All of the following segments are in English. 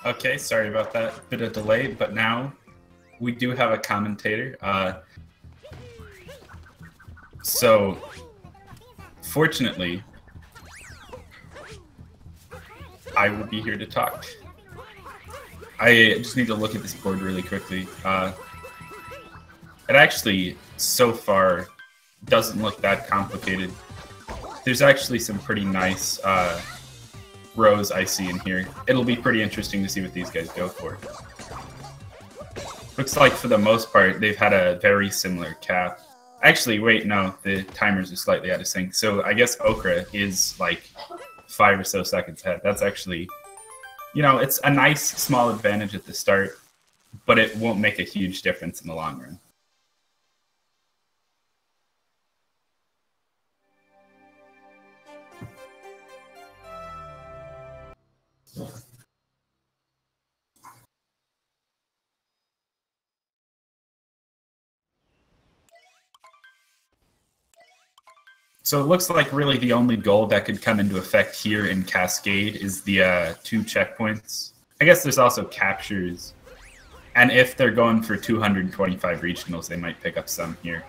Okay, sorry about that bit of delay, but now we do have a commentator. So, fortunately, I will be here to talk. I just need to look at this board really quickly. It actually, so far, doesn't look that complicated. There's actually some pretty nice rows I see in here. It'll be pretty interesting to see what these guys go for. Looks like, for the most part, they've had a very similar cap. Actually, wait, no, the timers are slightly out of sync. So I guess Okra is like 5 or so seconds ahead. That's actually, you know, it's a nice small advantage at the start, but it won't make a huge difference in the long run. So it looks like really the only goal that could come into effect here in Cascade is the 2 checkpoints. I guess there's also captures. And if they're going for 225 regionals, they might pick up some here.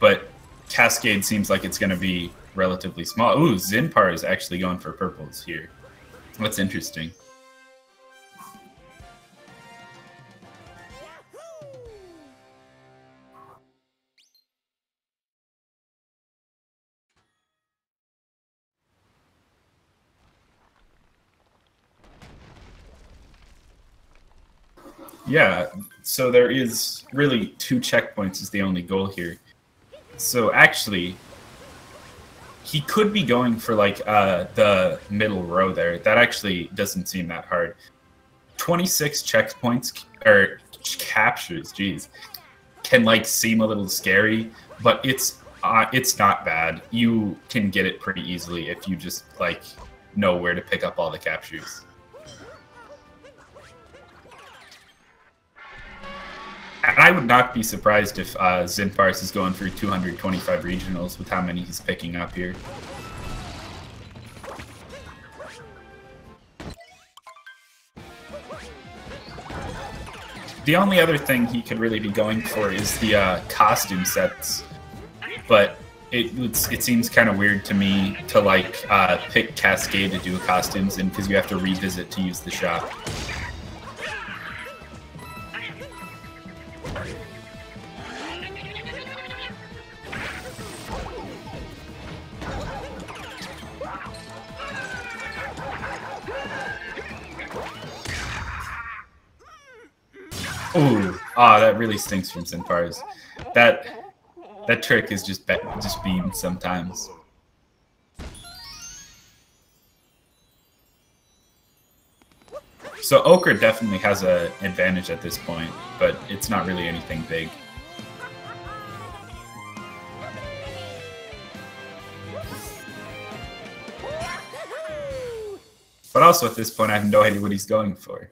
But Cascade seems like it's going to be relatively small. Ooh, Zinpars is actually going for purples here. That's interesting. Yeah, so there is really 2 checkpoints is the only goal here. So actually, he could be going for like the middle row there. That actually doesn't seem that hard. 26 checkpoints, or captures, geez, can like seem a little scary, but it's not bad. You can get it pretty easily if you just like know where to pick up all the captures. And I would not be surprised if Zinpars is going for 225 regionals with how many he's picking up here. The only other thing he could really be going for is the costume sets, but it seems kind of weird to me to like pick Cascade to do costumes in, because you have to revisit to use the shop. Ooh, that really stinks from Zinpars. That trick is just beamed sometimes. So Okra definitely has an advantage at this point, but it's not really anything big. But also at this point, I have no idea what he's going for.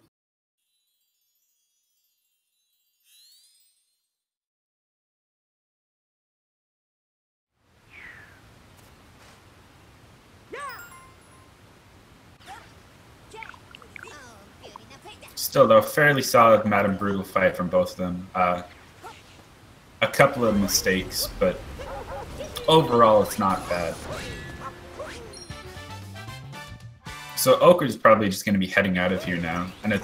Still, though, fairly solid Madame Brutal fight from both of them. A couple of mistakes, but overall it's not bad. So Okra's probably just going to be heading out of here now. And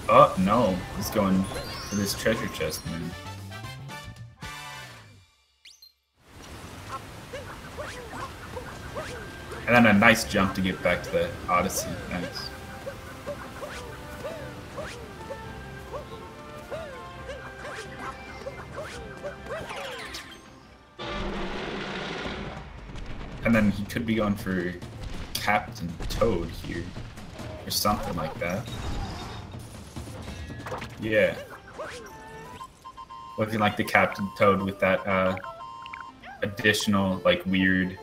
oh, no. He's going for this treasure chest, man. And then a nice jump to get back to the Odyssey. Nice. And then he could be going for Captain Toad here, or something like that. Yeah. Looking like the Captain Toad with that additional, like, weird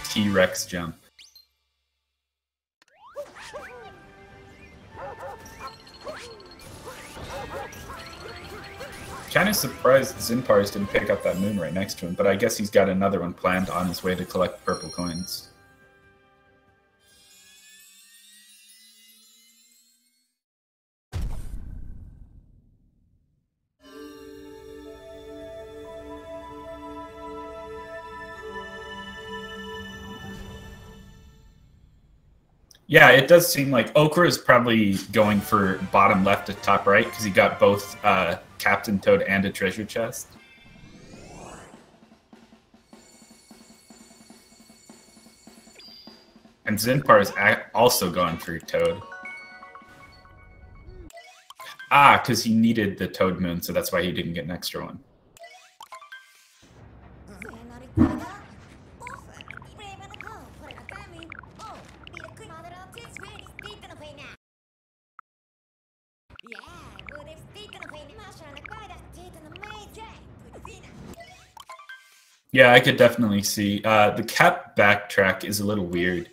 T-Rex jump. Kind of surprised Zinpars didn't pick up that moon right next to him, but I guess he's got another one planned on his way to collect purple coins. Yeah, it does seem like Okra is probably going for bottom left to top right because he got both Captain Toad and a treasure chest. And Zinpar is also going for Toad. Ah, because he needed the Toad Moon, so that's why he didn't get an extra one. Yeah, I could definitely see. The cap backtrack is a little weird,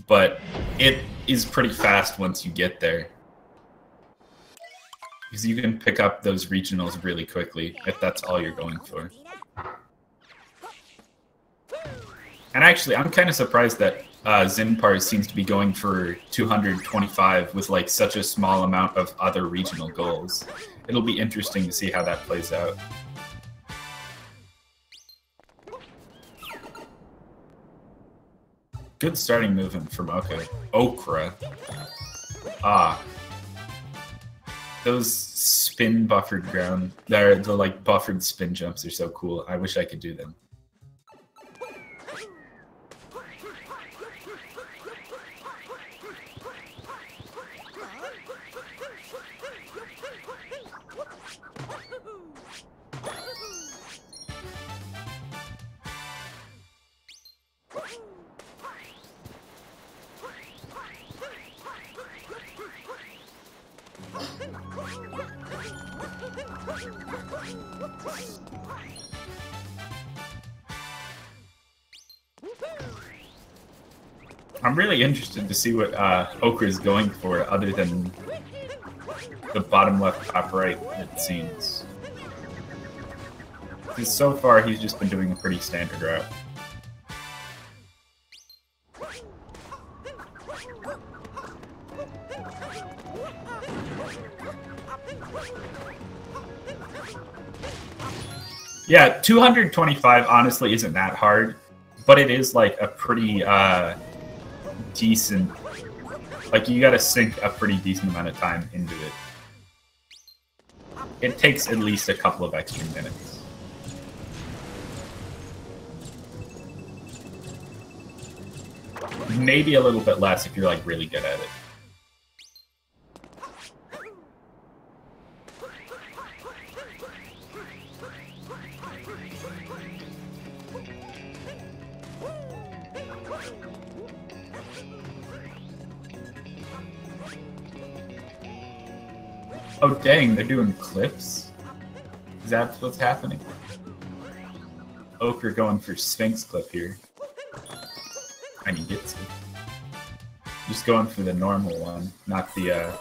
but it is pretty fast once you get there. Because you can pick up those regionals really quickly, if that's all you're going for. And actually, I'm kind of surprised that Zinpars seems to be going for 225 with like such a small amount of other regional goals. It'll be interesting to see how that plays out. Good starting movement from Okra. Ah. Those spin buffered ground, the like buffered spin jumps are so cool. I wish I could do them. I'm really interested to see what Okra is going for, other than the bottom left, top right, it seems. Because so far, he's just been doing a pretty standard route. Yeah, 225 honestly isn't that hard, but it is like a pretty decent, like you gotta sink a pretty decent amount of time into it. It takes at least a couple of extra minutes. Maybe a little bit less if you're like really good at it. Oh dang, they're doing clips? Is that what's happening? Okra going for Sphinx clip here. And he gets it. Just going for the normal one, not the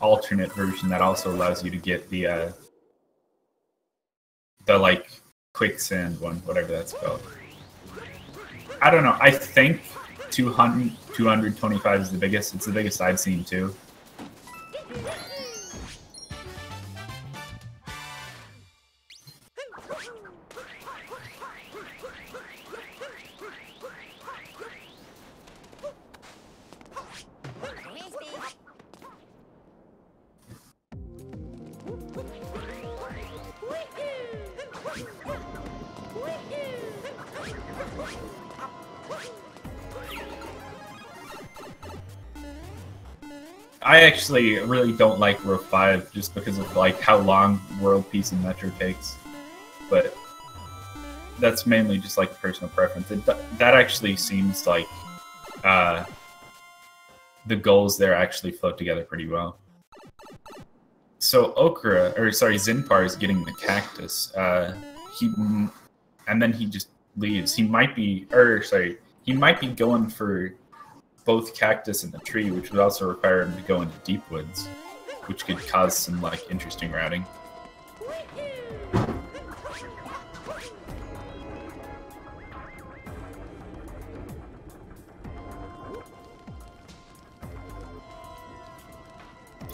alternate version that also allows you to get the like quicksand one, whatever that's called. I don't know, I think 225 is the biggest. It's the biggest I've seen too. I actually really don't like row 5 just because of like how long World Peace and Metro takes, but that's mainly just like personal preference. That actually seems like the goals there actually flow together pretty well. So Zinpar is getting the cactus. And then he just leaves. He might be going for both cactus and the tree, which would also require him to go into deep woods, which could cause some like interesting routing.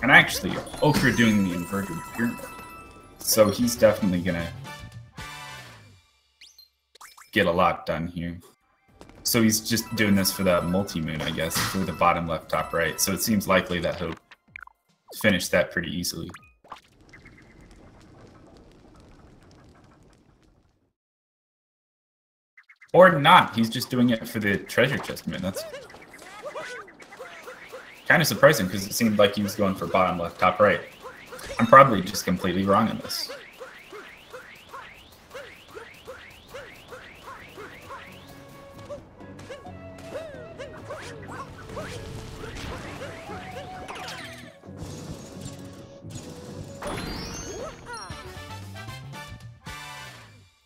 And actually, Okra doing the inverted pyramid, so he's definitely gonna get a lot done here. So he's just doing this for the multi-moon, I guess, for the bottom left, top right. So it seems likely that he'll finish that pretty easily. Or not. He's just doing it for the treasure chest moon. That's kind of surprising because it seemed like he was going for bottom left, top right. I'm probably just completely wrong on this.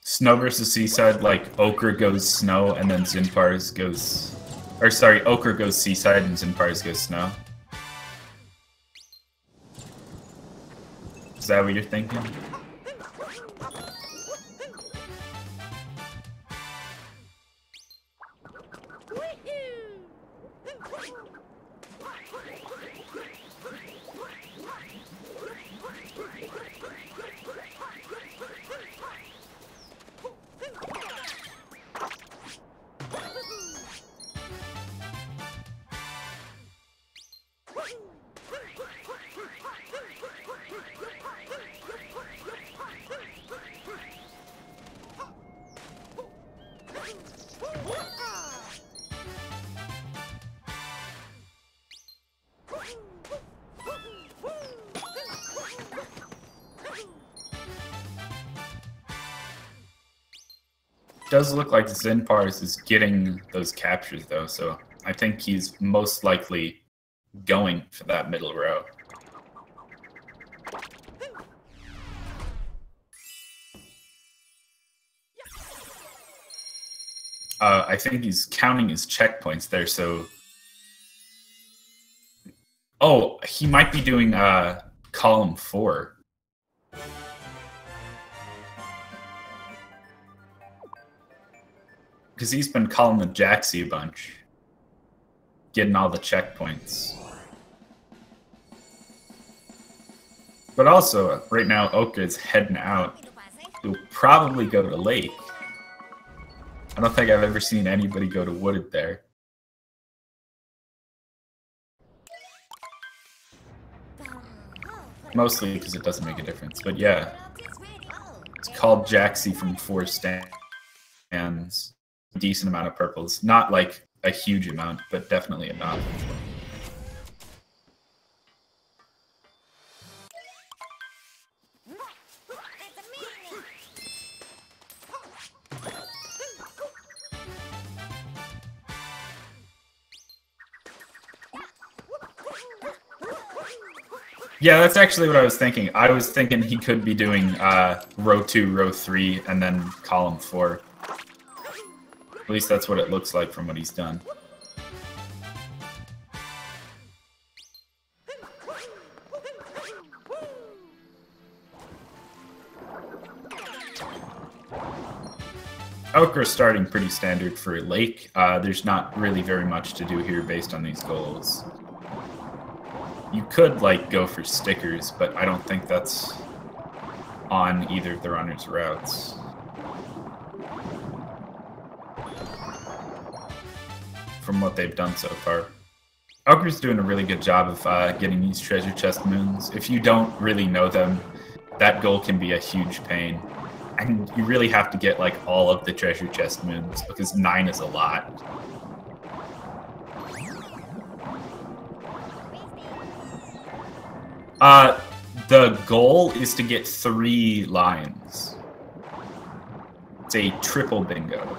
Snow versus Seaside, like Ochre goes Snow and then Zinpars goes... Or sorry, Ochre goes Seaside and Zinpars goes Snow. Is that what you're thinking? Does look like Zinpars is getting those captures though, so I think he's most likely going for that middle row. I think he's counting his checkpoints there, so... Oh, he might be doing column 4. Because he's been calling the Jaxie a bunch. Getting all the checkpoints. But also, right now, Ochre is heading out. He'll probably go to the lake. I don't think I've ever seen anybody go to Wooded there. Mostly because it doesn't make a difference, but yeah. It's called Jaxie from 4 stands. Decent amount of purples. Not like a huge amount, but definitely enough. Yeah, that's actually what I was thinking. I was thinking he could be doing row 2, row 3, and then column 4. At least that's what it looks like from what he's done. Ochre's starting pretty standard for a lake. There's not really very much to do here based on these goals. You could, like, go for stickers, but I don't think that's on either of the runners' routes. From what they've done so far. Ochre's doing a really good job of getting these treasure chest moons. If you don't really know them, that goal can be a huge pain. And you really have to get, like, all of the treasure chest moons, because 9 is a lot. The goal is to get 3 lions. It's a triple bingo.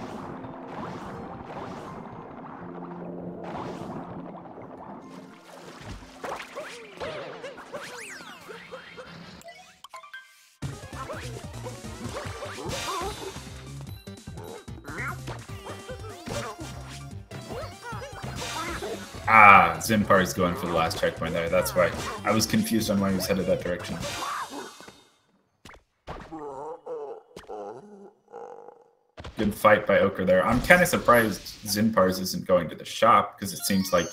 Ah, Zinpar is going for the last checkpoint there. That's why I was confused on why he was headed that direction. Good fight by Ochre there. I'm kind of surprised Zinpars isn't going to the shop, because it seems like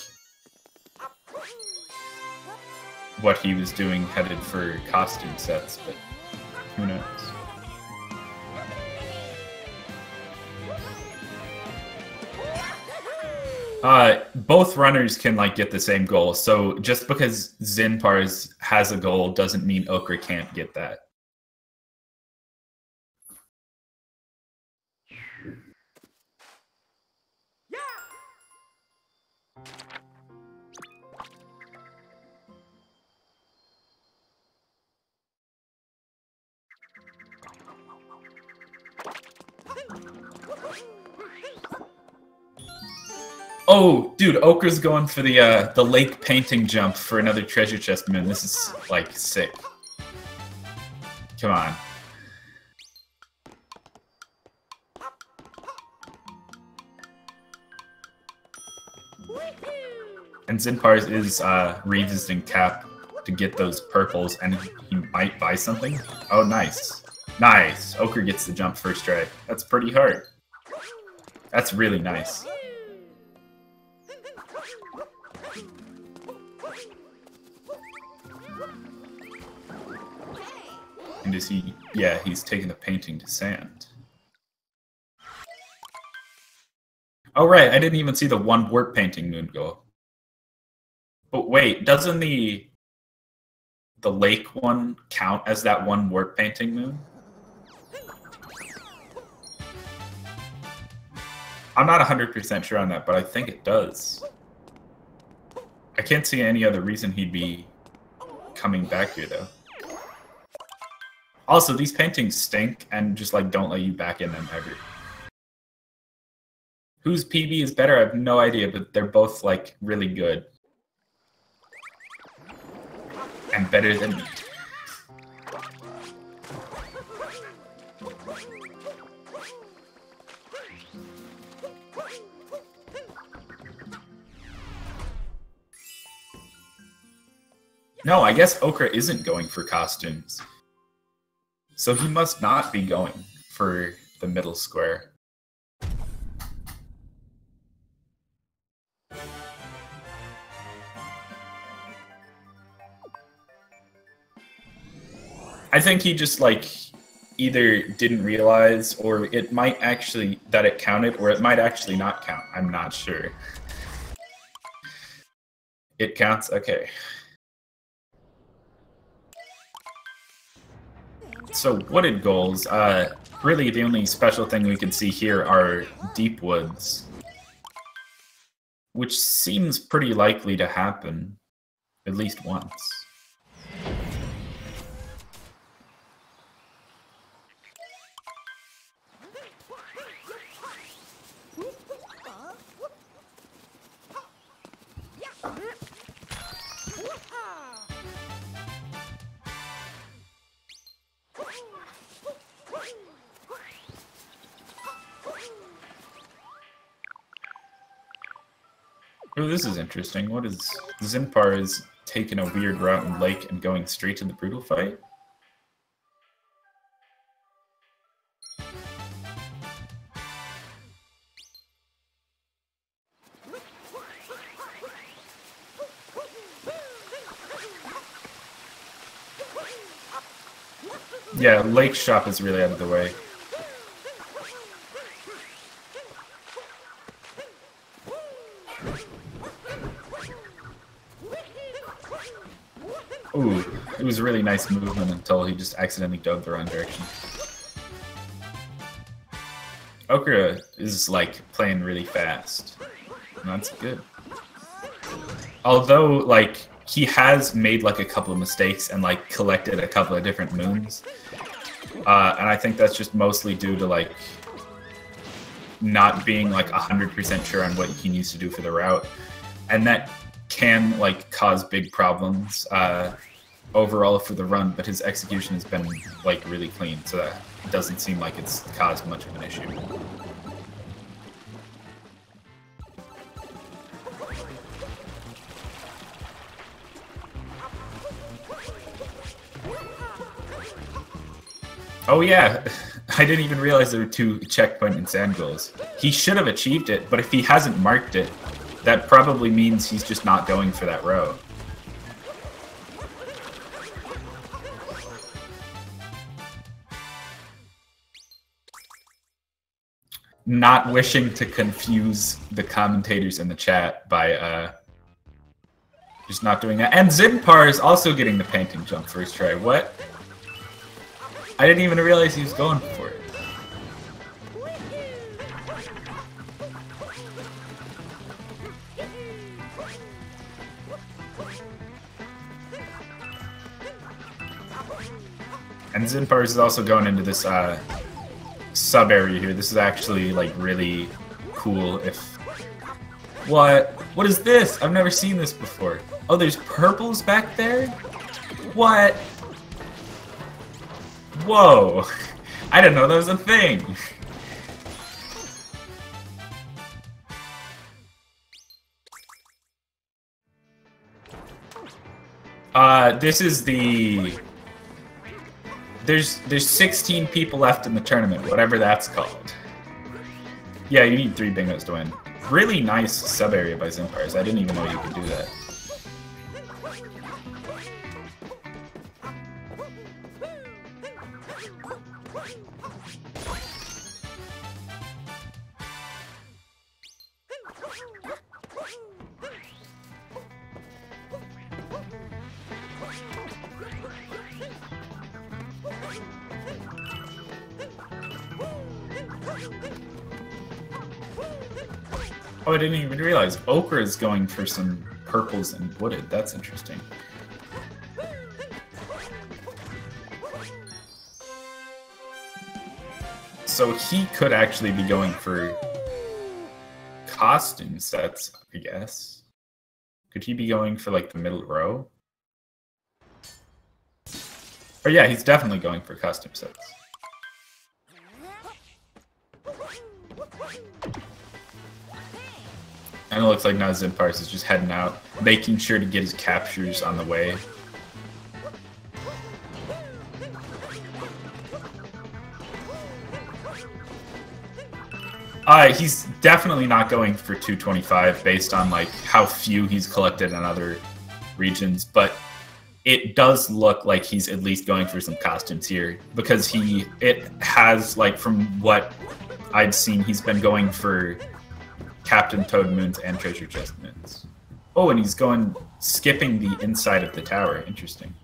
what he was doing headed for costume sets, but who knows. Both runners can like get the same goal. So just because Zinpars has a goal doesn't mean Okra can't get that. Oh, dude, Okra's going for the lake painting jump for another treasure chest moon. This is, like, sick. Come on. And Zinpars is revisiting Cap to get those purples, and he might buy something. Oh, nice. Nice. Okra gets the jump first try. That's pretty hard. That's really nice. And is he... Yeah, he's taking the painting to sand. Oh, right, I didn't even see the one warp painting moon go. But wait, doesn't the lake one count as that one warp painting moon? I'm not 100% sure on that, but I think it does. I can't see any other reason he'd be coming back here, though. Also, these paintings stink and just, like, don't let you back in them ever. Whose PB is better? I have no idea, but they're both, like, really good. And better than me. No, I guess Okra isn't going for costumes. So he must not be going for the middle square. I think he just, like, either didn't realize, or it might actually, that it counted, or it might actually not count. I'm not sure. It counts? Okay. So, wooded goals, really the only special thing we can see here are deep woods. Which seems pretty likely to happen, at least once. Oh, this is interesting. What is... Zinpar is taking a weird route in Lake and going straight to the brutal fight? Yeah, Lake Shop is really out of the way. Ooh, it was a really nice movement until he just accidentally dove the wrong direction. Okra is, like, playing really fast. And that's good. Although, like, he has made, like, a couple of mistakes and, like, collected a couple of different moons. And I think that's just mostly due to, like, not being, like, 100% sure on what he needs to do for the route. And that can, like, cause big problems overall for the run, but his execution has been, like, really clean, so that doesn't seem like it's caused much of an issue. Oh yeah, I didn't even realize there were 2 checkpoint and sand goals. He should have achieved it, but if he hasn't marked it, that probably means he's just not going for that row. not wishing to confuse the commentators in the chat by just not doing that. And Zinpars is also getting the painting jump first try. What? I didn't even realize he was going for it. And Zinpars is also going into this sub area here. This is actually like really cool. If what is this? I've never seen this before. Oh, there's purples back there? What? Whoa. I didn't know that was a thing. This is the... There's 16 people left in the tournament, whatever that's called. Yeah, you need 3 bingos to win. Really nice sub area by Zinpars. I didn't even know you could do that. Oh, I didn't even realize. Ochre is going for some purples and wooded. That's interesting. So he could actually be going for costume sets, I guess. Could he be going for, like, the middle row? Or yeah, he's definitely going for costume sets. And it looks like now Zinpars is just heading out, making sure to get his captures on the way. He's definitely not going for 225 based on like how few he's collected in other regions, but it does look like he's at least going for some costumes here because it has, like, from what I've seen, he's been going for Captain Toad moons and treasure chest moons. Oh, and he's skipping the inside of the tower. Interesting.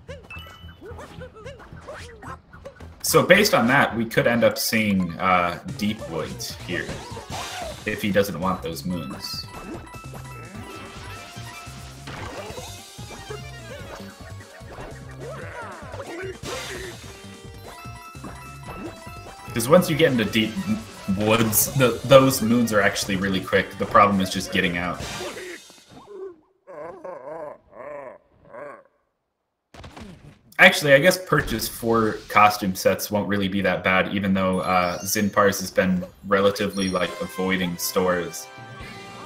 So based on that, we could end up seeing deep woods here if he doesn't want those moons. Because once you get into deep woods, those moons are actually really quick. The problem is just getting out. Actually, I guess purchase 4 costume sets won't really be that bad, even though Zinpars has been relatively like avoiding stores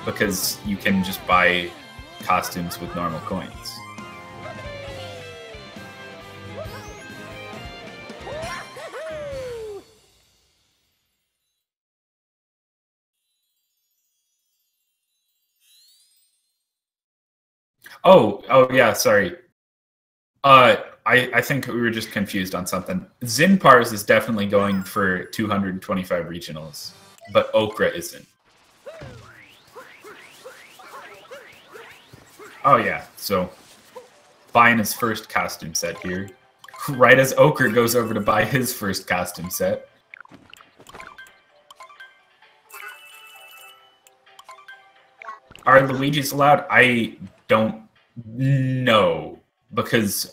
because you can just buy costumes with normal coins. Oh yeah, sorry. I think we were just confused on something. Zinpars is definitely going for 225 regionals, but Ochre isn't. Oh yeah, so buying his first costume set here. Right as Ochre goes over to buy his first costume set. Are Luigi's allowed? I don't know, because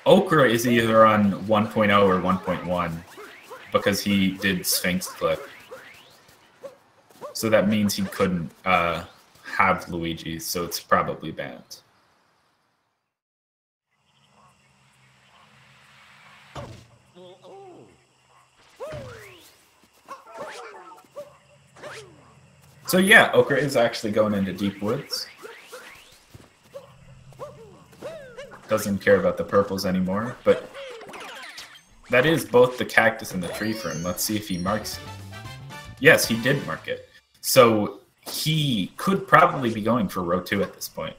Ochre is either on 1.0 or 1.1 because he did Sphinx Clip. So that means he couldn't have Luigi, so it's probably banned. So yeah, Ochre is actually going into deep woods. Doesn't care about the purples anymore, but that is both the cactus and the tree for him. Let's see if he marks it. Yes, he did mark it. So he could probably be going for row 2 at this point.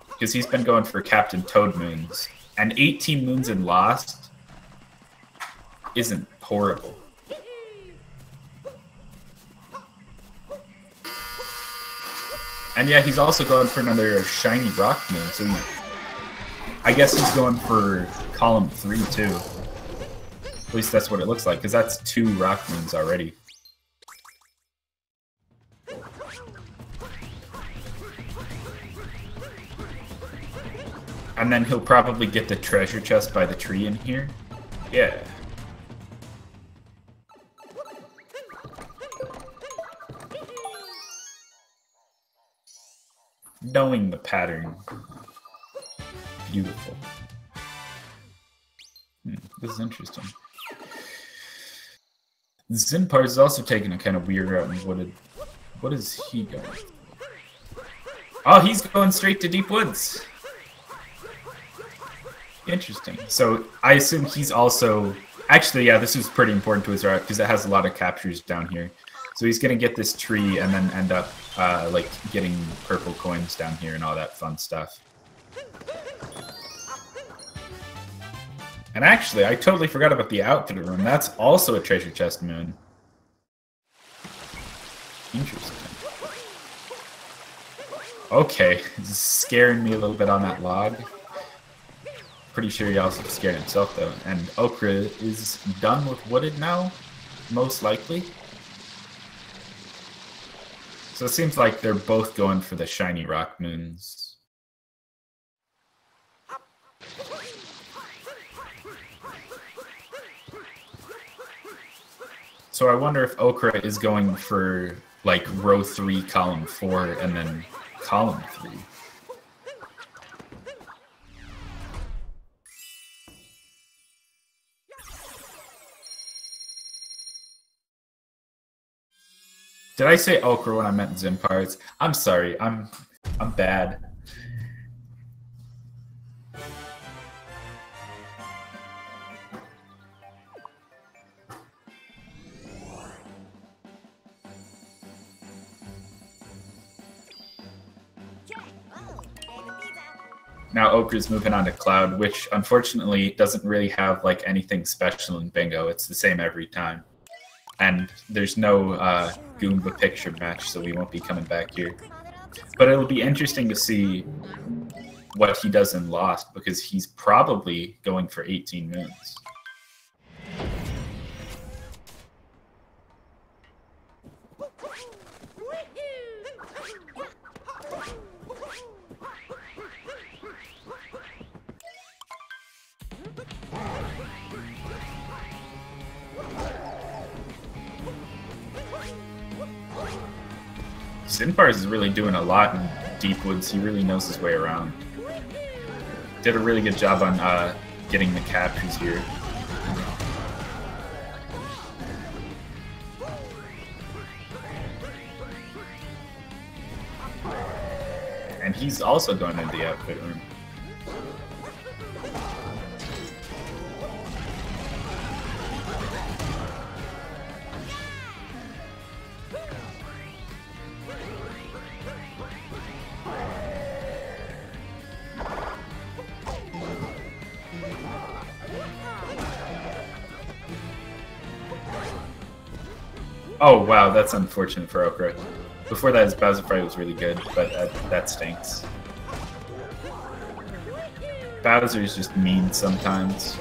Because he's been going for Captain Toad moons. And 18 moons in Lost. isn't horrible. And yeah, he's also going for another shiny rock moon, so I guess he's going for column 3 too. At least that's what it looks like, because that's 2 rock moons already. And then he'll probably get the treasure chest by the tree in here. Yeah. Knowing the pattern. Beautiful. This is interesting. Zinpars is also taking a kind of weird route and wooded. What is he going? Oh, he's going straight to deep woods. Interesting. So I assume he's also... Actually, yeah, this is pretty important to his route because it has a lot of captures down here. So he's going to get this tree and then end up like getting purple coins down here and all that fun stuff. And actually, I totally forgot about the outfit room. That's also a treasure chest moon. Interesting. Okay, this is scaring me a little bit on that log. Pretty sure he also scared himself though. And Okra is done with wooded now, most likely. So it seems like they're both going for the shiny rock moons. So I wonder if Okra is going for like row 3, column 4, and then column 3. Did I say Okra when I meant Zinpars? I'm sorry. I'm bad. Now Okra's moving on to Cloud, which unfortunately doesn't really have like anything special in Bingo. It's the same every time. And there's no Goomba picture match, so we won't be coming back here. But it'll be interesting to see what he does in Lost, because he's probably going for 18 moons. Zinpars is really doing a lot in Deep Woods. He really knows his way around. Did a really good job on getting the captures here. And he's also going into the outfit room. Oh wow, that's unfortunate for Okra. Before that, his Bowser fight was really good, but that stinks. Bowser is just mean sometimes.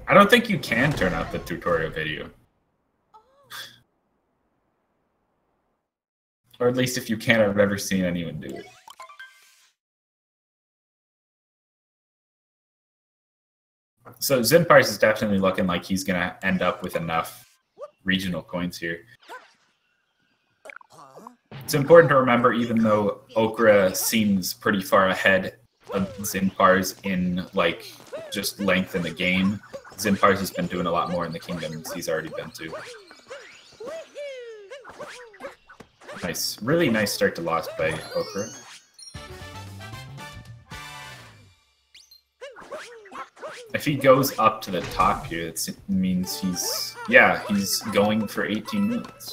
I don't think you can turn out the tutorial video. Or at least if you can, I've never seen anyone do it. So Zinpars is definitely looking like he's going to end up with enough regional coins here. It's important to remember, even though Okra seems pretty far ahead of Zinpars in like just length in the game, Zinpars has been doing a lot more in the kingdoms he's already been to. Nice, really nice start to Lost by Okra. If he goes up to the top here, it means he's going for 18 minutes.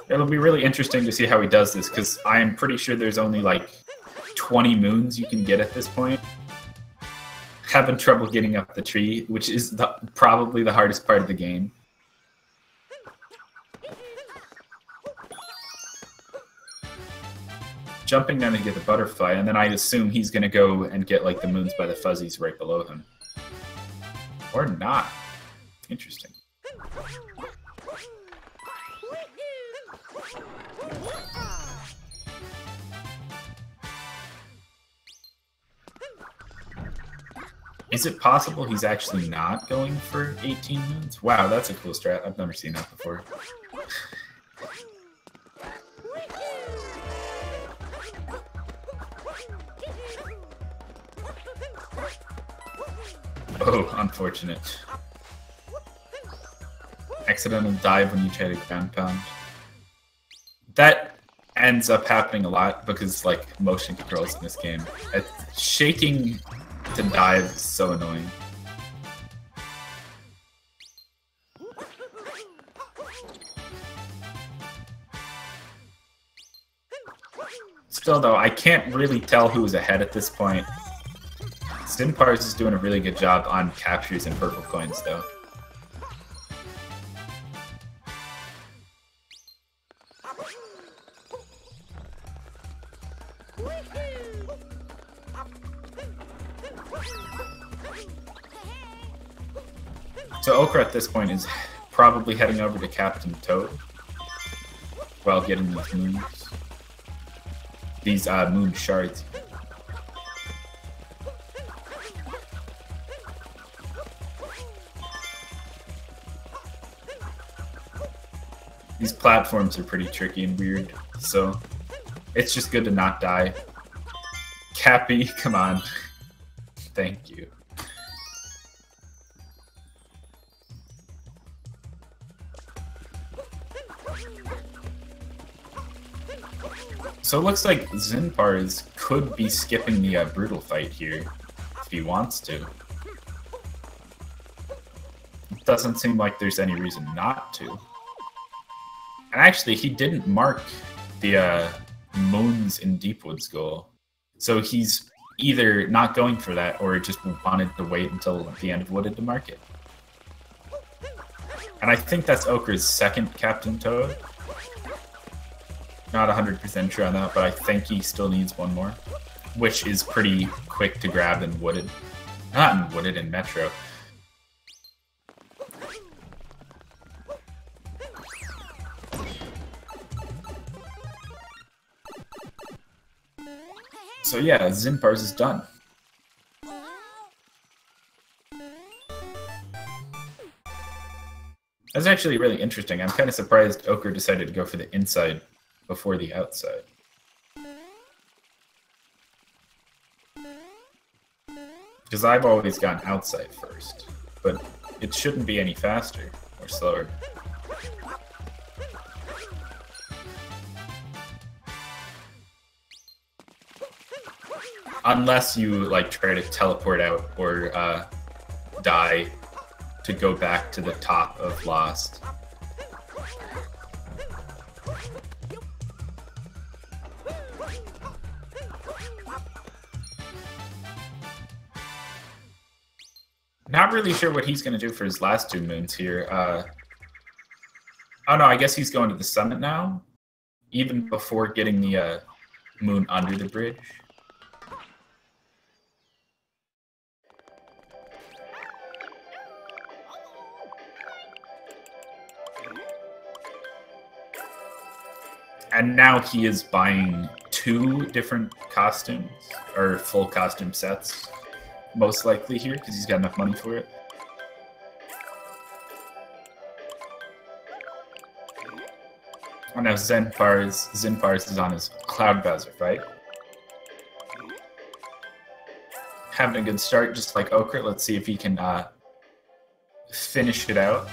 It'll be really interesting to see how he does this, because I am pretty sure there's only like 20 moons you can get at this point. Having trouble getting up the tree, which is probably the hardest part of the game. Jumping down to get the butterfly, and then I assume he's going to go and get like the moons by the fuzzies right below him. Or not. Interesting. Is it possible he's actually not going for 18 moons? Wow, that's a cool strat. I've never seen that before. Oh, unfortunate. Accidental dive when you try to ground pound. That ends up happening a lot because, like, motion controls in this game. Shaking to dive is so annoying. Still, though, I can't really tell who is ahead at this point. Zinpars is doing a really good job on captures and purple coins, though. So Okra at this point is probably heading over to Captain Toad while getting these moons. These moon shards. These platforms are pretty tricky and weird, so it's just good to not die. Cappy, come on. Thank you. So it looks like Zinpars could be skipping the brutal fight here, if he wants to. It doesn't seem like there's any reason not to. And actually, he didn't mark the moons in Deepwood's goal. So he's either not going for that, or just wanted to wait until the end of Wooded to mark it. And I think that's Okra's second Captain Toad. Not 100% sure on that, but I think he still needs one more, which is pretty quick to grab in Wooded. Not in Wooded, in Metro. So yeah, Zinpars is done. That's actually really interesting. I'm kind of surprised Okra decided to go for the inside before the outside. Because I've always gone outside first, but it shouldn't be any faster or slower. Unless you like try to teleport out or die to go back to the top of Lost. Not really sure what he's going to do for his last two moons here. Oh no, I guess he's going to the summit now, even before getting the moon under the bridge. And now he is buying 2 different costumes, or full costume sets, most likely here, because he's got enough money for it. And now Zinpars is on his Cloud Bowser fight. Having a good start, just like Okra. Let's see if he can finish it out.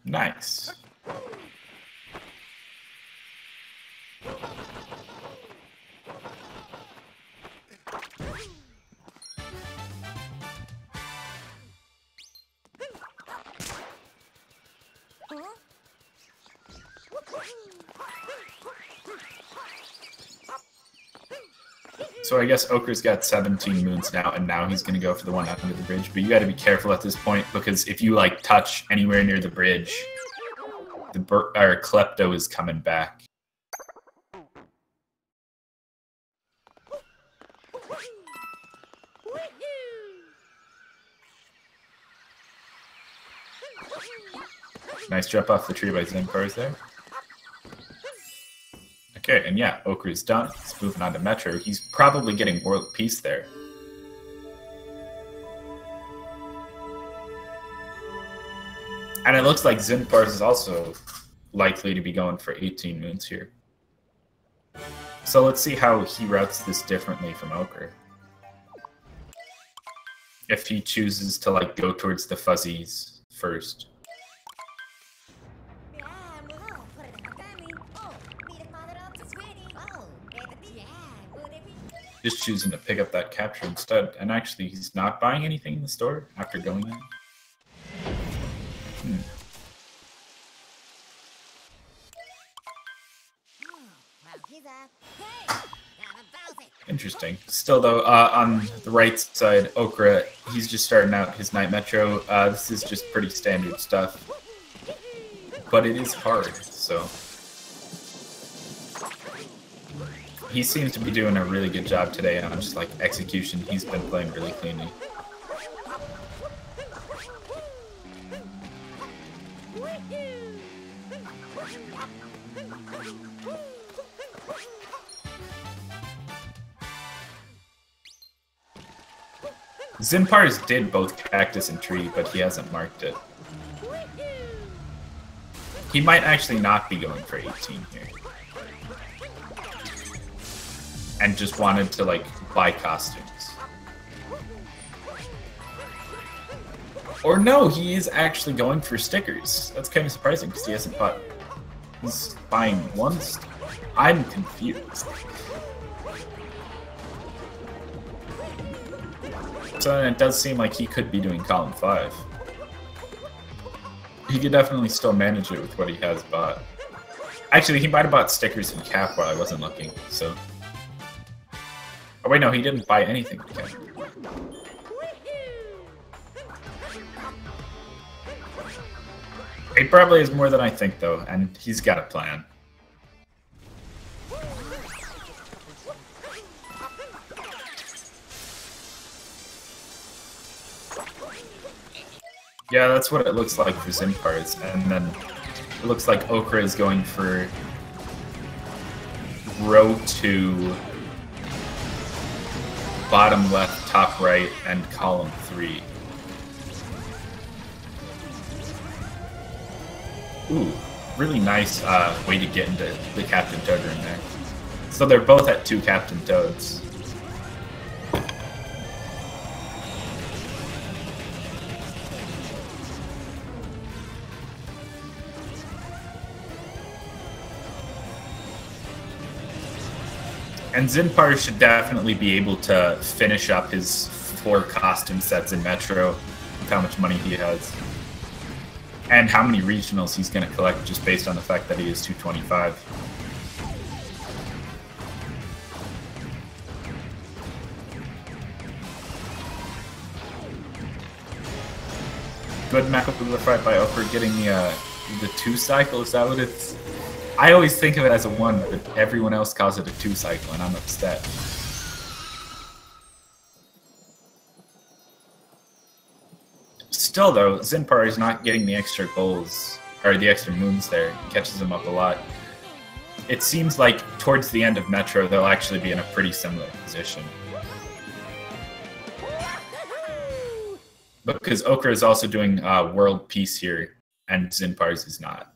Nice. So I guess Okra's got 17 moons now, and now he's going to go for the one under the bridge. But you got to be careful at this point, because if you like touch anywhere near the bridge, the Klepto is coming back. Nice drop off the tree by Zinpars there. Okay, and yeah, Okra's done. He's moving on to Metro. He's probably getting World Peace there. And it looks like Zinpars is also likely to be going for 18 moons here. So let's see how he routes this differently from Okra. If he chooses to like go towards the fuzzies first. Just choosing to pick up that capture instead. And actually, he's not buying anything in the store after going there. Interesting. Still, though, on the right side, Okra, he's just starting out his Night Metro. This is just pretty standard stuff. But it is hard, so... He seems to be doing a really good job today on just like execution. He's been playing really cleanly. Zinpars did both cactus and tree, but he hasn't marked it. He might actually not be going for 18 here. And just wanted to, like, buy costumes. Or no, he is actually going for stickers. That's kind of surprising, because he hasn't bought... He's buying one sticker. I'm confused. So it does seem like he could be doing column 5. He could definitely still manage it with what he has bought. Actually, he might have bought stickers and cap while I wasn't looking, so... Oh wait, no, he didn't buy anything. Okay. He probably is more than I think, though, and he's got a plan. Yeah, that's what it looks like for Zinpars, and then it looks like Okra is going for row 2, bottom left, top right, and column 3. Ooh, really nice way to get into the Captain Toad room there. So they're both at 2 Captain Toads. And Zinpars should definitely be able to finish up his 4 costume sets in Metro with how much money he has. And how many regionals he's going to collect just based on the fact that he is 225. Good map fight by Okra getting the 2 cycle, is that what it's... I always think of it as a 1, but everyone else calls it a 2 cycle, and I'm upset. Still, though, Zinpars is not getting the extra goals, or the extra moons there. It catches him up a lot. It seems like towards the end of Metro, they'll actually be in a pretty similar position. Because Okra is also doing World Peace here, and Zinpars is not.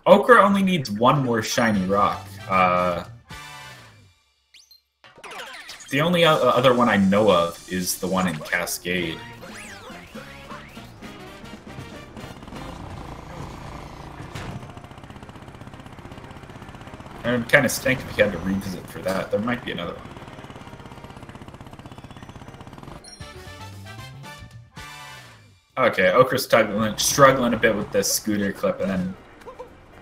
Okra only needs 1 more shiny rock. The only other one I know of is the one in Cascade. It would kind of stink if you had to revisit for that. There might be another one. Okay, Okra's struggling a bit with this scooter clip and then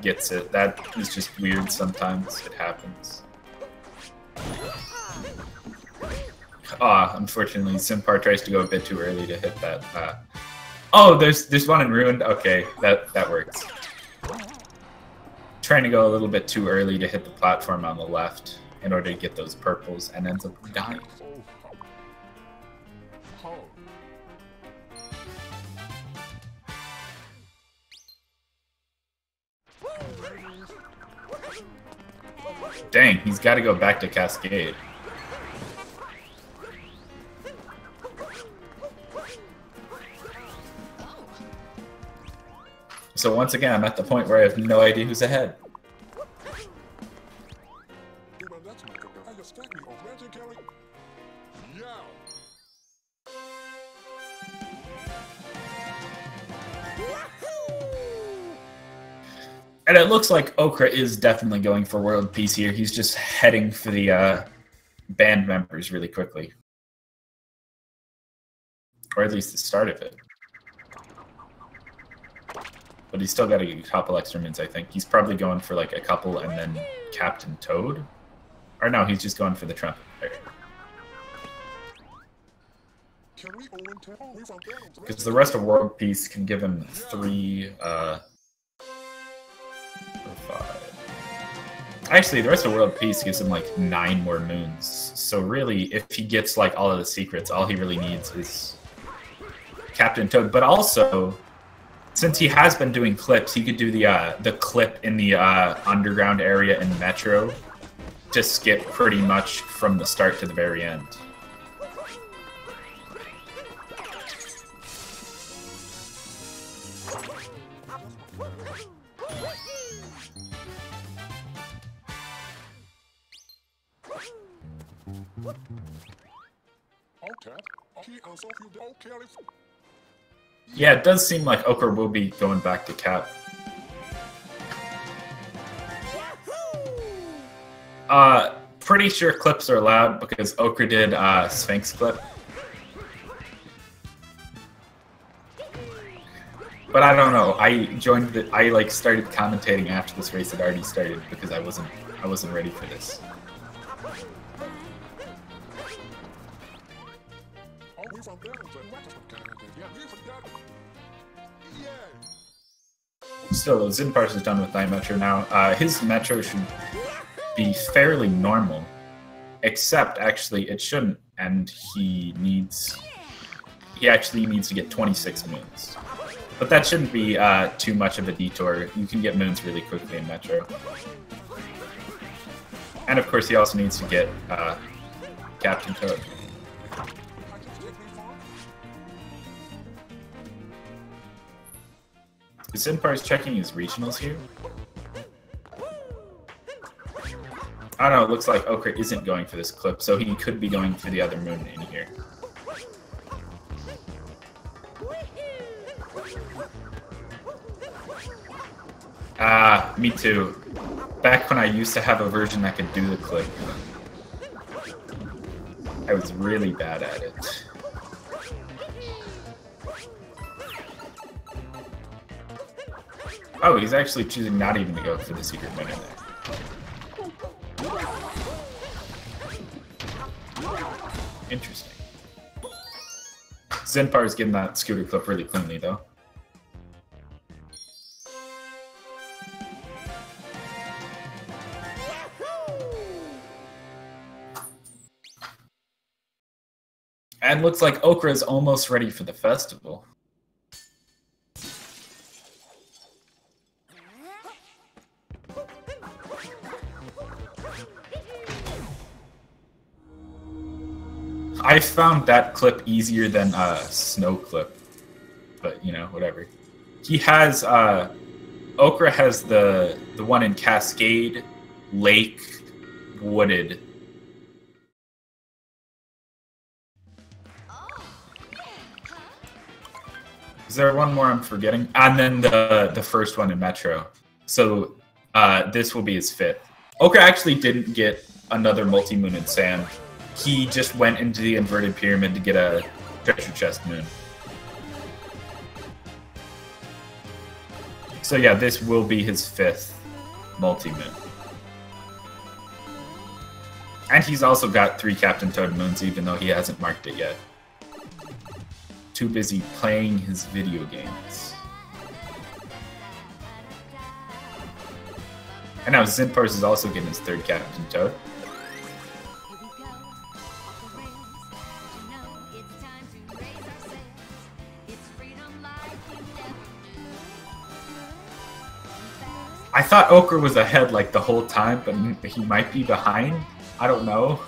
gets it. That is just weird sometimes. It happens. Unfortunately, Zinpars tries to go a bit too early to hit that. Oh, there's one in Ruined. Okay, that works. Trying to go a little bit too early to hit the platform on the left in order to get those purples and ends up dying. Dang, he's got to go back to Cascade. So once again, I'm at the point where I have no idea who's ahead. And it looks like Okra is definitely going for world peace here. He's just heading for the band members really quickly. Or at least the start of it. But he's still got to get a couple extra minutes, I think. He's probably going for like a couple and then Captain Toad. Or no, he's just going for the trumpet player. Because the rest of World Peace can give him 3, 4, 5. Actually, the rest of World Peace gives him like 9 more moons. So really, if he gets like all of the secrets, all he really needs is Captain Toad. But also, since he has been doing clips, he could do the clip in the underground area in Metro to skip pretty much from the start to the very end. Yeah, it does seem like Okra will be going back to Cap. Pretty sure clips are allowed because Okra did Sphinx clip. But I don't know. I joined the. I like started commentating after this race had already started because I wasn't ready for this. Still, Zinpars is done with Night Metro now. His Metro should be fairly normal, except actually it shouldn't, and he actually needs to get 26 moons. But that shouldn't be too much of a detour. You can get moons really quickly in Metro. And of course he also needs to get Captain Toad. Is Zinpars checking his regionals here? I don't know, it looks like Okra isn't going for this clip, so he could be going for the other moon in here. Me too. Back when I used to have a version that could do the clip, I was really bad at it. Oh, he's actually choosing not even to go for the secret moon in there. Interesting. Zinpars getting that scooter clip really cleanly, though. And looks like Okra is almost ready for the festival. I found that clip easier than Snow clip, but you know, whatever. He has Okra has the one in Cascade, Lake, Wooded. Is there one more I'm forgetting? And then the first one in Metro. So this will be his 5th. Okra actually didn't get another multi-moon in sand. He just went into the inverted pyramid to get a treasure chest moon. So yeah, this will be his 5th multi-moon. And he's also got 3 Captain Toad moons, even though he hasn't marked it yet. Too busy playing his video games. And now Zinpars is also getting his 3rd Captain Toad. I thought Okra was ahead like the whole time, but he might be behind. I don't know.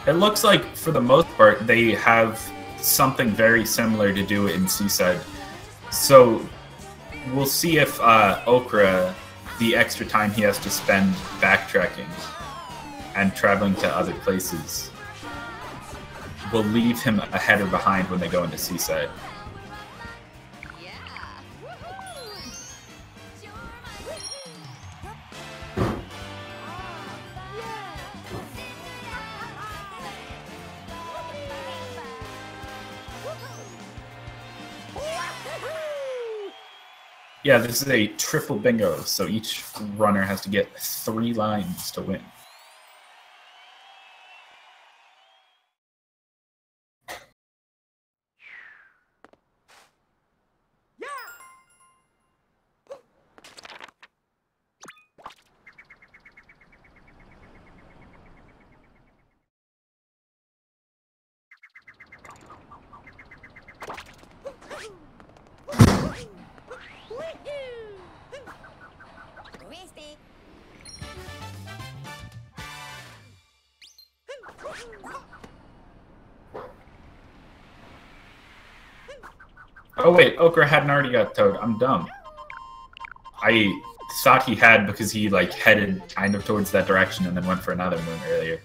It looks like, for the most part, they have something very similar to do in Seaside. So we'll see if Okra, the extra time he has to spend backtracking and traveling to other places, will leave him ahead or behind when they go into Seaside. Yeah, this is a triple bingo, so each runner has to get 3 lines to win. Oh wait, Okra hadn't already got Toad. I'm dumb. I thought he had because he like headed kind of towards that direction and then went for another moon earlier.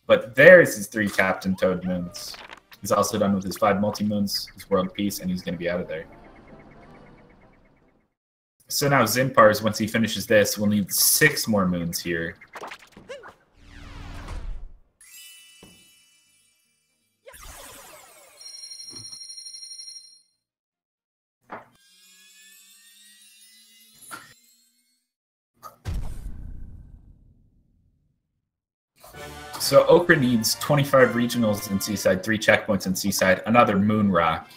But there's his 3 Captain Toad moons. He's also done with his 5 multi-moons, his World Peace, and he's going to be out of there. So now Zinpars, once he finishes this, will need 6 more moons here. So Okra needs 25 regionals in Seaside, 3 checkpoints in Seaside, another moon rock.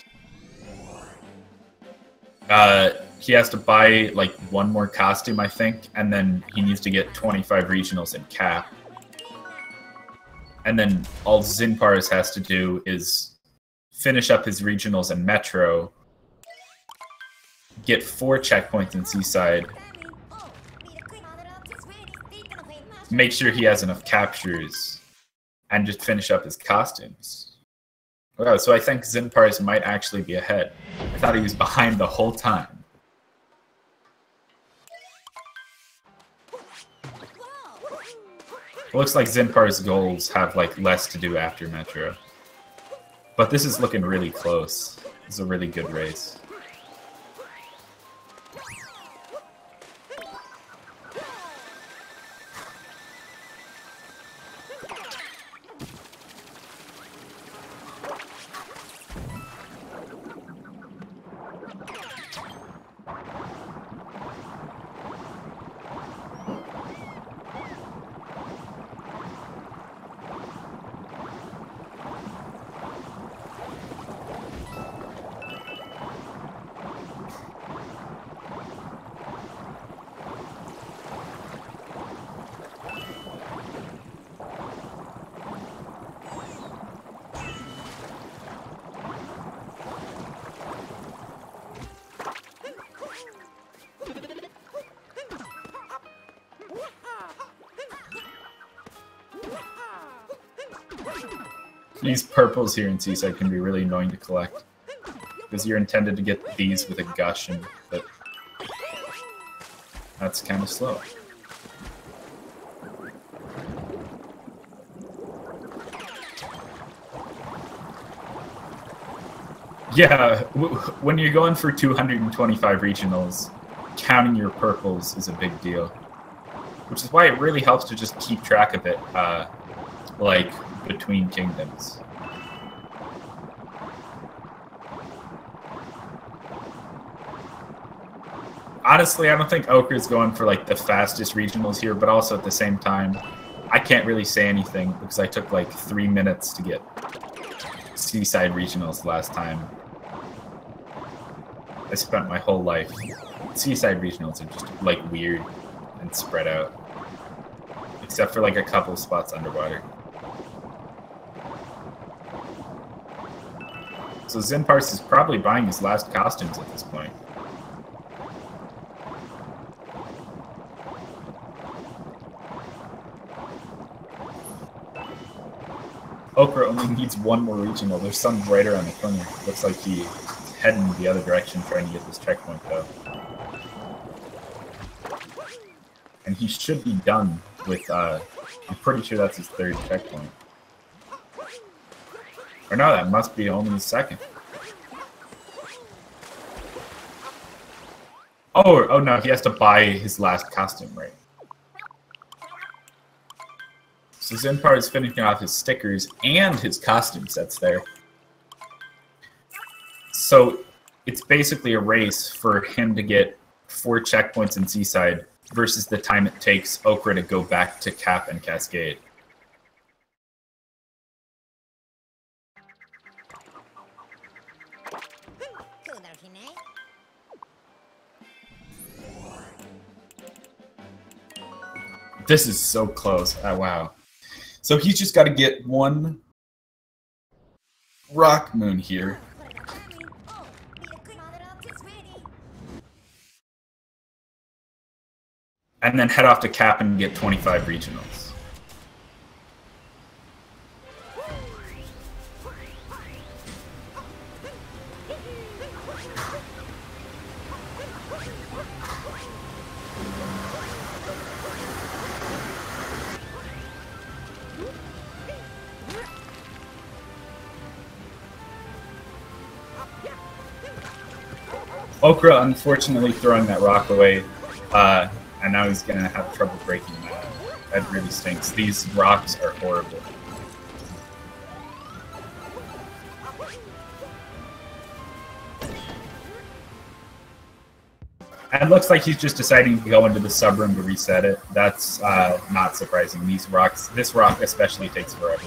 He has to buy like 1 more costume, I think, and then he needs to get 25 regionals in Cap. And then all Zinpars has to do is finish up his regionals in Metro, get 4 checkpoints in Seaside, make sure he has enough captures, and just finish up his costumes. Wow, so I think Zinpars might actually be ahead. I thought he was behind the whole time. It looks like Zinpars' goals have like less to do after Metro. But this is looking really close. This is a really good race. These purples here in Seaside can be really annoying to collect. because you're intended to get these with a gush, but that's kind of slow. Yeah, when you're going for 225 regionals, counting your purples is a big deal. Which is why it really helps to just keep track of it, like, between kingdoms. Honestly, I don't think Okra's going for, like, the fastest regionals here, but also at the same time, I can't really say anything because I took, like, 3 minutes to get Seaside regionals last time. I spent my whole life. Seaside regionals are just, like, weird and spread out. Except for, like, a couple spots underwater. So Zinpars is probably buying his last costumes at this point. Okra only needs one more regional. There's some right around the corner. Looks like he's heading the other direction trying to get this checkpoint, though. And he should be done with, I'm pretty sure that's his third checkpoint. Or no, that must be only his second. Oh no, he has to buy his last costume, right? So Zinpars is finishing off his stickers and his costume sets there. So it's basically a race for him to get 4 checkpoints in Seaside versus the time it takes Okra to go back to Cap and Cascade. This is so close. Oh, wow. So he's just got to get one rock moon here. And then head off to Cap and get 25 regionals. Okra unfortunately throwing that rock away, and now he's gonna have trouble breaking that. That really stinks. These rocks are horrible. And it looks like he's just deciding to go into the sub room to reset it. That's not surprising. These rocks, this rock especially, takes forever.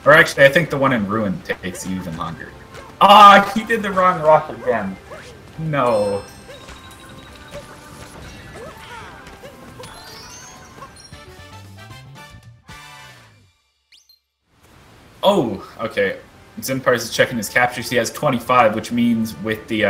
Or actually, I think the one in Ruin takes even longer. Ah, he did the wrong rock again. No. Oh, okay. Zinpars is checking his captures. He has 25, which means with the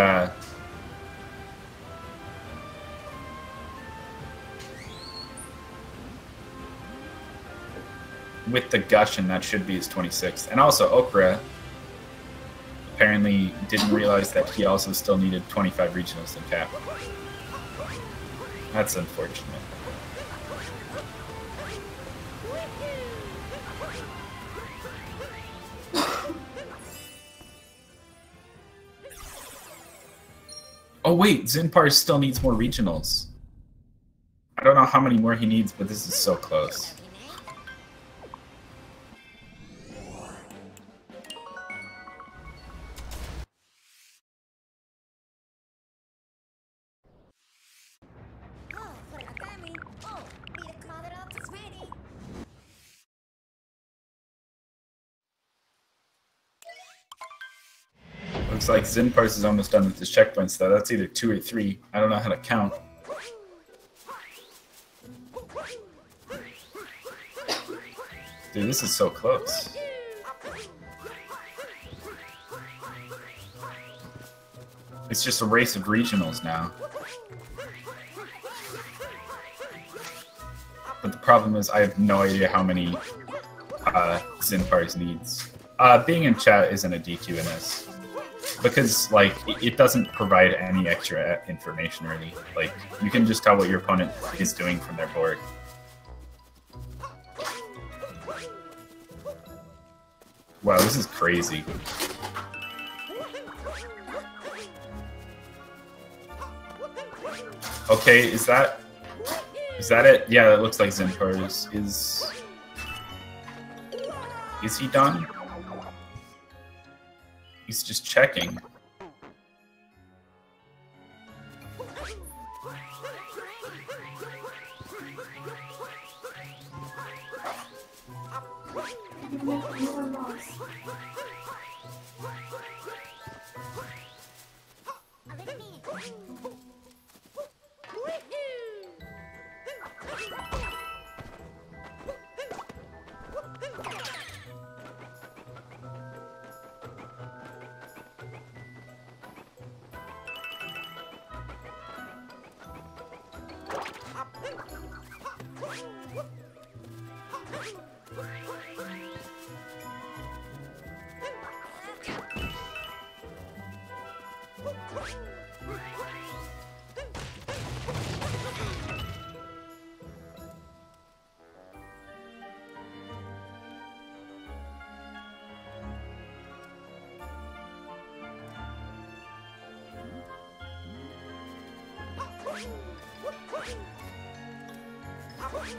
Gushin, that should be his 26th. And also, Okra apparently didn't realize that he also still needed 25 regionals to cap. That's unfortunate. Oh wait, Zinpars still needs more regionals. I don't know how many more he needs, but this is so close. Looks like Zinpars is almost done with his checkpoints, though. That's either 2 or 3. I don't know how to count. Dude, this is so close. It's just a race of regionals now. But the problem is I have no idea how many Zinpars needs. Being in chat isn't a DQ in this. Because, like, it doesn't provide any extra information, really. Like, you can just tell what your opponent is doing from their board. Wow, this is crazy. Okay, is that it? Yeah, it looks like Zinpars is he done? He's just checking.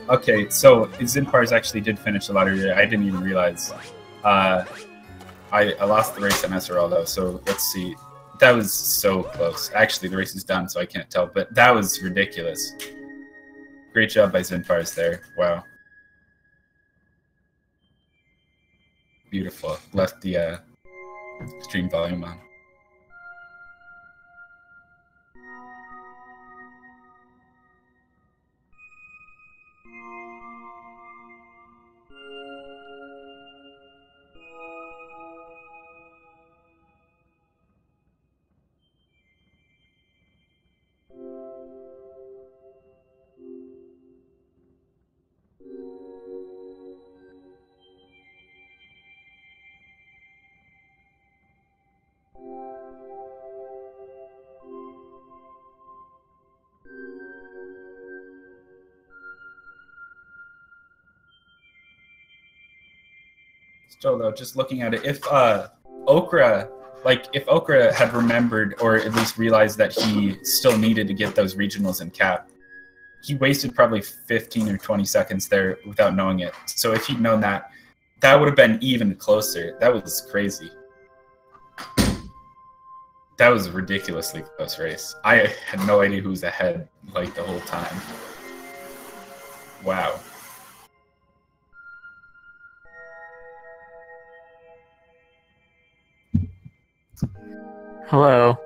Okay, so Zinpars actually did finish the lottery. I didn't even realize. I lost the race at SRL though, so let's see. That was so close. Actually, the race is done, so I can't tell, but that was ridiculous. Great job by Zinpars there. Wow. Beautiful. Left the stream volume on. Still though, just looking at it, if Okra had remembered or at least realized that he still needed to get those regionals in cap, he wasted probably 15 or 20 seconds there without knowing it. So if he'd known that, that would have been even closer. That was crazy. That was a ridiculously close race. I had no idea who was ahead like the whole time. Wow. Hello.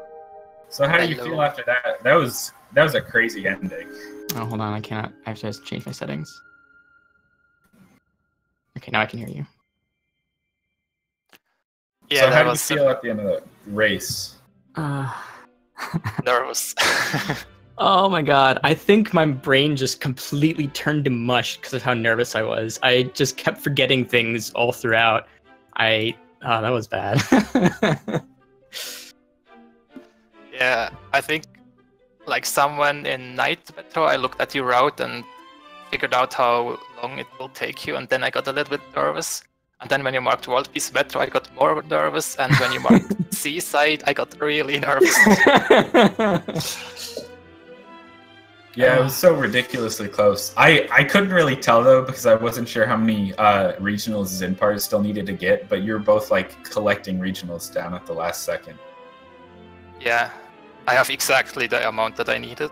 So how do you feel after that? That was a crazy ending. Oh, hold on. I cannot. I have to change my settings. Okay, now I can hear you. Yeah, so how do you feel at the end of the race? Nervous. Oh my god. I think my brain just completely turned to mush because of how nervous I was. I just kept forgetting things all throughout. That was bad. Yeah, I think like someone in Night Metro, I looked at your route and figured out how long it will take you, and then I got a little bit nervous. And then when you marked World Peace Metro, I got more nervous, and when you marked Seaside, I got really nervous. Yeah, it was so ridiculously close. I couldn't really tell though because I wasn't sure how many regionals Zinpars still needed to get, but you're both like collecting regionals down at the last second. Yeah, I have exactly the amount that I needed.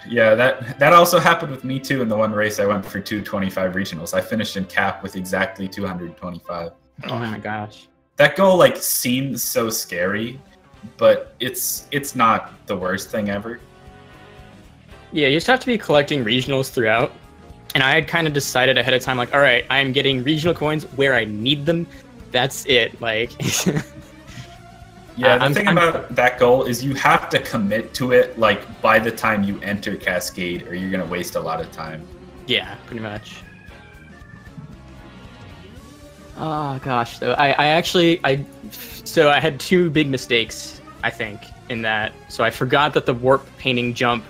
Yeah, that also happened with me too in the one race I went for 225 regionals. I finished in cap with exactly 225. Oh my gosh. That goal like seems so scary, but it's not the worst thing ever. Yeah, you just have to be collecting regionals throughout. And I had kind of decided ahead of time, like, all right, I'm getting regional coins where I need them. That's it. Like, yeah, the thing about that goal is you have to commit to it, like, by the time you enter Cascade, or you're going to waste a lot of time. Yeah, pretty much. Oh gosh, though so I had two big mistakes, I think, in that. So I forgot that the warp painting jump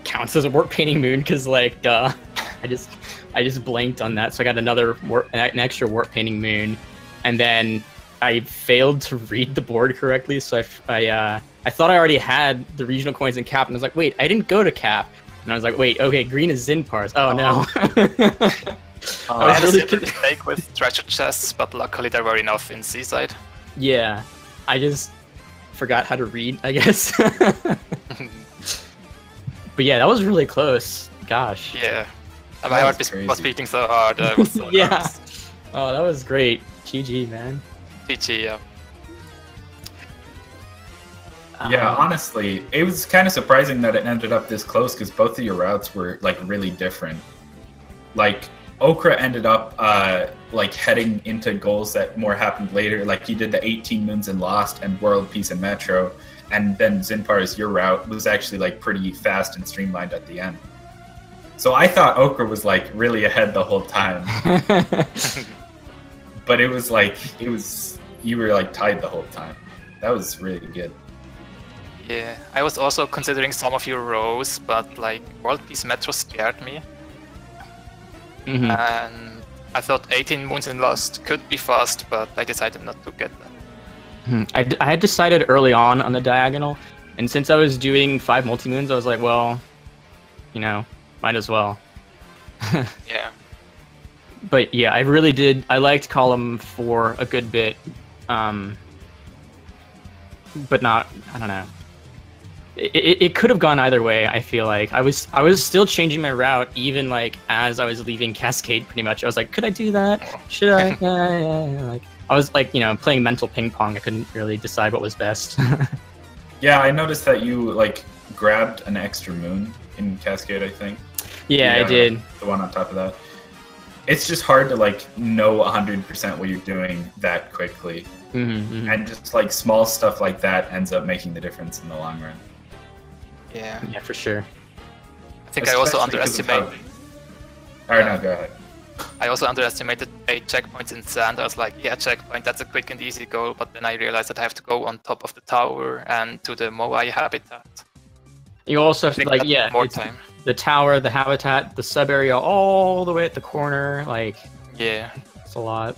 counts as a warp painting moon because, like, duh. I just blanked on that, so I got an extra warp painting moon, and then I failed to read the board correctly. So I thought I already had the regional coins in cap, and I was like, wait, I didn't go to cap, and I was like, wait, okay, green is Zinpars. Oh no. I had a simple mistake with treasure chests, but luckily there were enough in Seaside. Yeah, I just forgot how to read, I guess. But yeah, that was really close. Gosh. Yeah. My heart was beating so hard. I was so yeah. nervous. Oh, that was great. GG, man. GG, yeah. Yeah, honestly, it was kind of surprising that it ended up this close because both of your routes were like really different. Like Okra ended up like heading into goals that more happened later. Like you did the 18 moons and Lost and World Peace and Metro, and then Zinpars, your route was actually like pretty fast and streamlined at the end. So I thought Okra was like really ahead the whole time, but it was like you were like tied the whole time. That was really good. Yeah, I was also considering some of your rows, but like World Peace Metro scared me. Mm-hmm. And I thought 18 moons in Lost could be fast, but I decided not to get that. I had decided early on the diagonal, and since I was doing 5 multi-moons, I was like, well, you know, might as well. Yeah. But yeah, I really did. I liked column 4 a good bit, but not. I don't know. It could have gone either way. I feel like I was still changing my route even like as I was leaving Cascade. Pretty much, I was like, could I do that? Should I? Yeah. Like I was like, you know, playing mental ping pong. I couldn't really decide what was best. Yeah, I noticed that you like grabbed an extra moon in Cascade, I think. Yeah, I did. The one on top of that. It's just hard to like know 100% what you're doing that quickly. Mm-hmm. And just like small stuff like that ends up making the difference in the long run. Yeah. Yeah, for sure. I think I also underestimated. Alright, no, go ahead. I also underestimated 8 checkpoints in sand. I was like, yeah, checkpoint, that's a quick and easy goal. But then I realized that I have to go on top of the tower and to the Moai habitat. You also have to, like, yeah, more time. The tower, the habitat, the sub area, all the way at the corner. Like, yeah, it's a lot.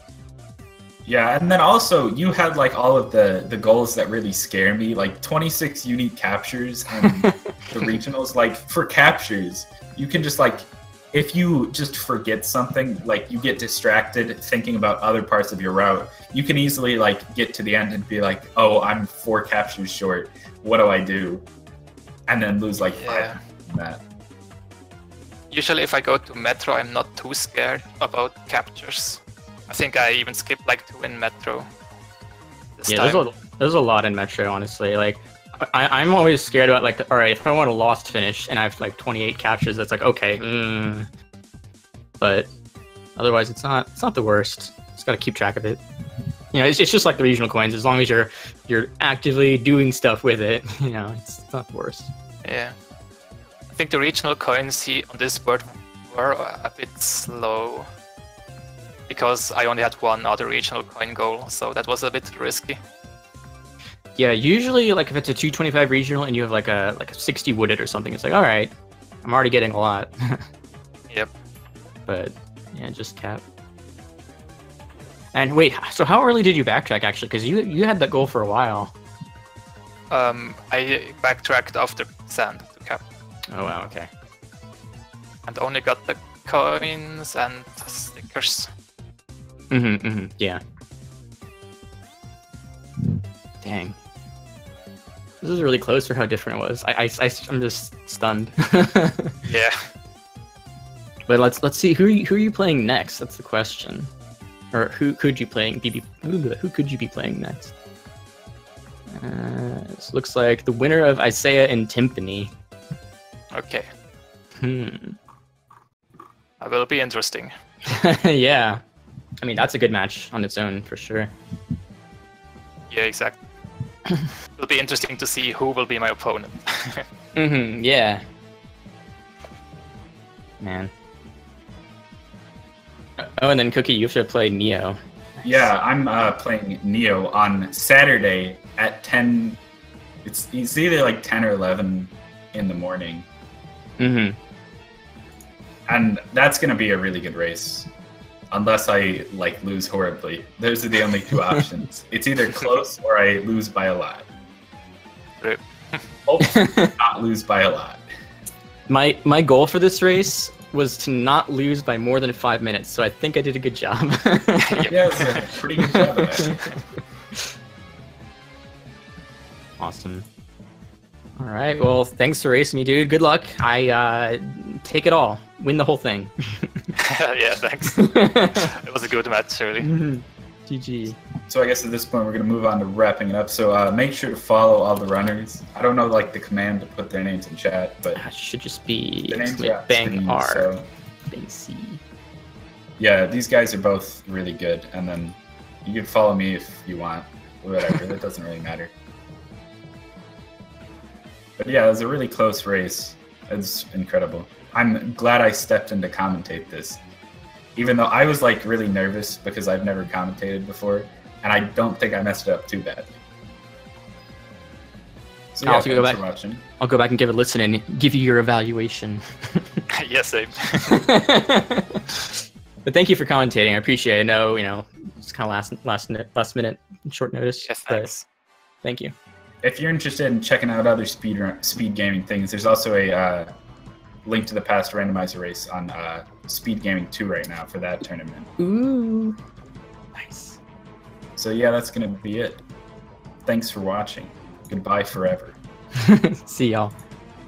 Yeah, and then also you had like all of the goals that really scare me, like 26 unique captures and the regionals. Like for captures, you can just like, if you just forget something, like you get distracted thinking about other parts of your route, you can easily like get to the end and be like, oh, I'm 4 captures short. What do I do? And then lose like 5 from that. Usually if I go to Metro, I'm not too scared about captures. I think I even skipped like 2 in Metro. There's a lot in Metro, honestly. Like, I'm always scared about like, all right, if I want a lost finish and I have like 28 captures, that's like okay, but otherwise it's not the worst. Just gotta keep track of it. You know, it's just like the regional coins. As long as you're actively doing stuff with it, you know, it's not the worst. Yeah, I think the regional coins on this board were a bit slow. Because I only had 1 other regional coin goal, so that was a bit risky. Yeah, usually like if it's a 225 regional and you have like a 60 wooded or something, it's like, all right, I'm already getting a lot. Yep. But yeah, just cap. And wait, so how early did you backtrack actually? Because you had that goal for a while. I backtracked after sand to cap. Oh wow, okay. And only got the coins and stickers. Yeah. Dang. This is really close for how different it was. I'm just stunned. Yeah. But let's see who are you playing next? That's the question. Or who could you playing? Who could you be playing next? This looks like the winner of Isaiah and Timpani. Okay. That will be interesting. Yeah. I mean, that's a good match on its own, for sure. Yeah, exactly. It'll be interesting to see who will be my opponent. Yeah. Man. Oh, and then Cookie, you have to play Neo. Yeah, I'm playing Neo on Saturday at 10. It's either like 10 or 11 in the morning. Mm-hmm. And that's going to be a really good race. Unless I like lose horribly. Those are the only two options. It's either close or I lose by a lot. Right. Hopefully not lose by a lot. My goal for this race was to not lose by more than 5 minutes, so I think I did a good job. Yeah, it's a pretty good job of that. Awesome. All right, well, thanks for racing me, dude. Good luck. I take it all. Win the whole thing. Yeah, thanks. It was a good match, really. GG. So I guess at this point we're going to move on to wrapping it up. So make sure to follow all the runners. I don't know like the command to put their names in chat, but That should just be the names are bang screen, R, so bang C. yeah, these guys are both really good. And then you can follow me if you want. Whatever, that doesn't really matter. But yeah, it was a really close race. It's incredible. I'm glad I stepped in to commentate this. Even though I was like really nervous because I've never commentated before, and I don't think I messed it up too bad. So yeah, I'll have to go thanks back. for watching. I'll go back and give it a listen and give you your evaluation. Yes, same. But thank you for commentating. I appreciate it. I know, it's kind of last minute, short notice. Yes, but thanks. Thank you. If you're interested in checking out other speed gaming things, there's also a link to the past randomizer race on Speed Gaming 2 right now for that tournament. Ooh, nice. So yeah, that's gonna be it. Thanks for watching. Goodbye forever. See y'all.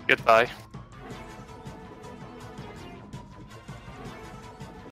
Goodbye.